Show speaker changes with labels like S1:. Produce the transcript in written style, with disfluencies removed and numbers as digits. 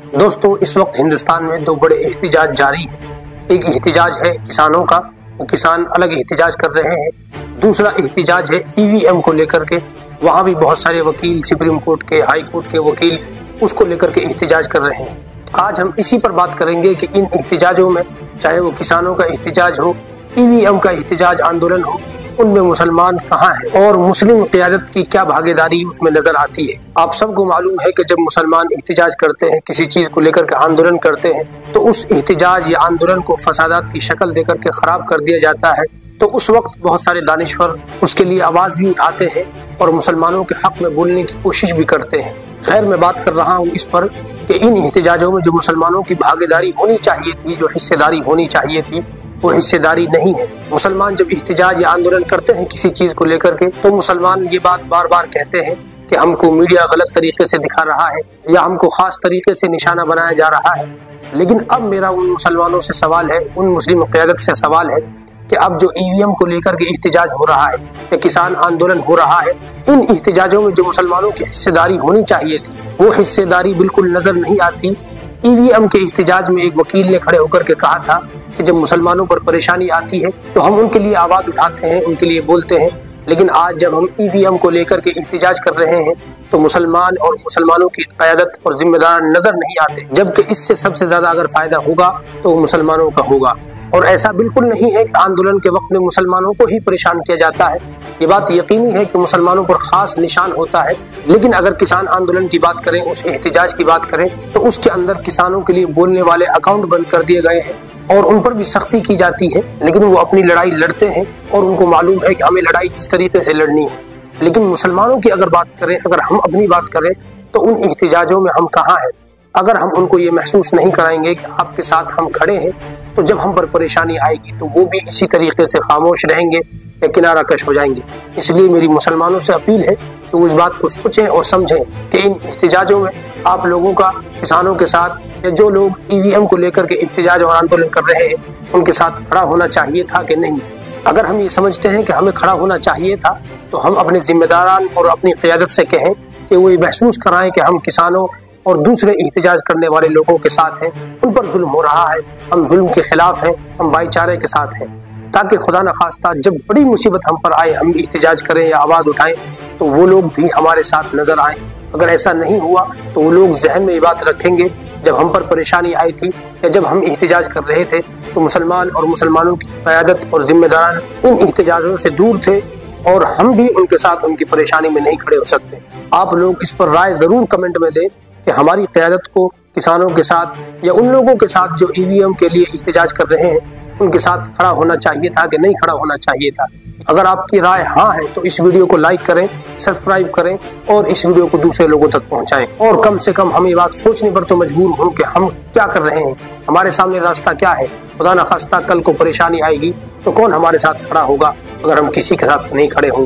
S1: दोस्तों, इस वक्त हिंदुस्तान में दो बड़े एहतिजाज जारी हैं। एक एहतिजाज है किसानों का, वो किसान अलग एहतिजाज कर रहे हैं। दूसरा एहतिजाज है ईवीएम को लेकर के, वहाँ भी बहुत सारे वकील, सुप्रीम कोर्ट के, हाई कोर्ट के वकील उसको लेकर के एहतिजाज कर रहे हैं। आज हम इसी पर बात करेंगे कि इन एहतिजाजों में, चाहे वो किसानों का एहतिजाज हो, ईवीएम का एहतिजाज आंदोलन हो, उनमें मुसलमान कहाँ हैं और मुस्लिम क़यादत की क्या भागीदारी उसमें नजर आती है। आप सबको मालूम है कि जब मुसलमान एहतिजाज करते हैं, किसी चीज को लेकर के आंदोलन करते हैं, तो उस एहतिजाज या आंदोलन को फसादात की शक्ल देकर के खराब कर दिया जाता है। तो उस वक्त बहुत सारे दानिश्वर उसके लिए आवाज भी उठाते हैं और मुसलमानों के हक में बोलने की कोशिश भी करते हैं। खैर, मैं बात कर रहा हूँ इस पर कि इन एहतिजाजों में जो मुसलमानों की भागीदारी होनी चाहिए थी, जो हिस्सेदारी होनी चाहिए थी, वो हिस्सेदारी नहीं है। मुसलमान जब एहतिजाज या आंदोलन करते हैं किसी चीज को लेकर के, तो मुसलमान ये बात बार बार कहते हैं कि हमको मीडिया गलत तरीके से दिखा रहा है या हमको खास तरीके से निशाना बनाया जा रहा है। लेकिन अब मेरा उन मुसलमानों से सवाल है, उन मुस्लिम क़यादत से सवाल है कि अब जो ईवीएम को लेकर के एहतिजाज हो रहा है या किसान आंदोलन हो रहा है, इन एहतिजाजों में जो मुसलमानों की हिस्सेदारी होनी चाहिए थी, वो हिस्सेदारी बिल्कुल नजर नहीं आती। ईवीएम के एहतिजाज में एक वकील ने खड़े होकर के कहा था कि जब मुसलमानों पर परेशानी आती है तो हम उनके लिए आवाज उठाते हैं, उनके लिए बोलते हैं। लेकिन आज जब हम ईवीएम को लेकर के एहतिजाज कर रहे हैं तो मुसलमान और मुसलमानों की क़यादत और जिम्मेदार नजर नहीं आते, जबकि इससे सबसे ज्यादा अगर फायदा होगा तो मुसलमानों का होगा। और ऐसा बिल्कुल नहीं है कि आंदोलन के वक्त में मुसलमानों को ही परेशान किया जाता है। ये बात यकीनी है कि मुसलमानों पर खास निशान होता है। लेकिन अगर किसान आंदोलन की बात करें, उस एहतिजाज की बात करें, तो उसके अंदर किसानों के लिए बोलने वाले अकाउंट बंद कर दिए गए हैं और उन पर भी सख्ती की जाती है। लेकिन वो अपनी लड़ाई लड़ते हैं और उनको मालूम है कि हमें लड़ाई किस तरीके से लड़नी है। लेकिन मुसलमानों की अगर बात करें, अगर हम अपनी बात करें, तो उन एहतिजाजों में हम कहाँ हैं? अगर हम उनको ये महसूस नहीं कराएंगे कि आपके साथ हम खड़े हैं, तो जब हम पर परेशानी आएगी तो वो भी इसी तरीके से खामोश रहेंगे या किनारा कश हो जाएंगे। इसलिए मेरी मुसलमानों से अपील है कि वो इस बात को सोचें और समझें कि इन एहतिजाजों में आप लोगों का किसानों के साथ या जो लोग ईवीएम को लेकर के एहतिजाज और आंदोलन कर रहे हैं उनके साथ खड़ा होना चाहिए था कि नहीं। अगर हम ये समझते हैं कि हमें खड़ा होना चाहिए था, तो हम अपने जिम्मेदारान और अपनी क़यादत से कहें कि वो ये महसूस कराएं कि हम किसानों और दूसरे एहतिजाज करने वाले लोगों के साथ हैं, उन पर जुल्म हो रहा है, हम जुल्म के खिलाफ हैं, हम भाईचारे के साथ हैं, ताकि खुदा न खास्ता जब बड़ी मुसीबत हम पर आए, हम एहतिजाज करें या आवाज़ उठाएं, तो वो लोग भी हमारे साथ नजर आए। अगर ऐसा नहीं हुआ तो वो लोग जहन में ये बात रखेंगे, जब हम पर परेशानी आई थी या जब हम एहतिजाज कर रहे थे तो मुसलमान और मुसलमानों की क़यादत और जिम्मेदार इन एहतिजाजों से दूर थे और हम भी उनके साथ उनकी परेशानी में नहीं खड़े हो सकते। आप लोग इस पर राय ज़रूर कमेंट में दें कि हमारी क़यादत को किसानों के साथ या उन लोगों के साथ जो ईवीएम के लिए एहतिजाज कर रहे हैं उनके साथ खड़ा होना चाहिए था कि नहीं खड़ा होना चाहिए था। अगर आपकी राय हाँ है तो इस वीडियो को लाइक करें, सब्सक्राइब करें और इस वीडियो को दूसरे लोगों तक पहुंचाएं। और कम से कम हम ये बात सोचने पर तो मजबूर हों कि हम क्या कर रहे हैं, हमारे सामने रास्ता क्या है। खुदा न खास्ता कल को परेशानी आएगी तो कौन हमारे साथ खड़ा होगा अगर हम किसी के साथ नहीं खड़े होंगे।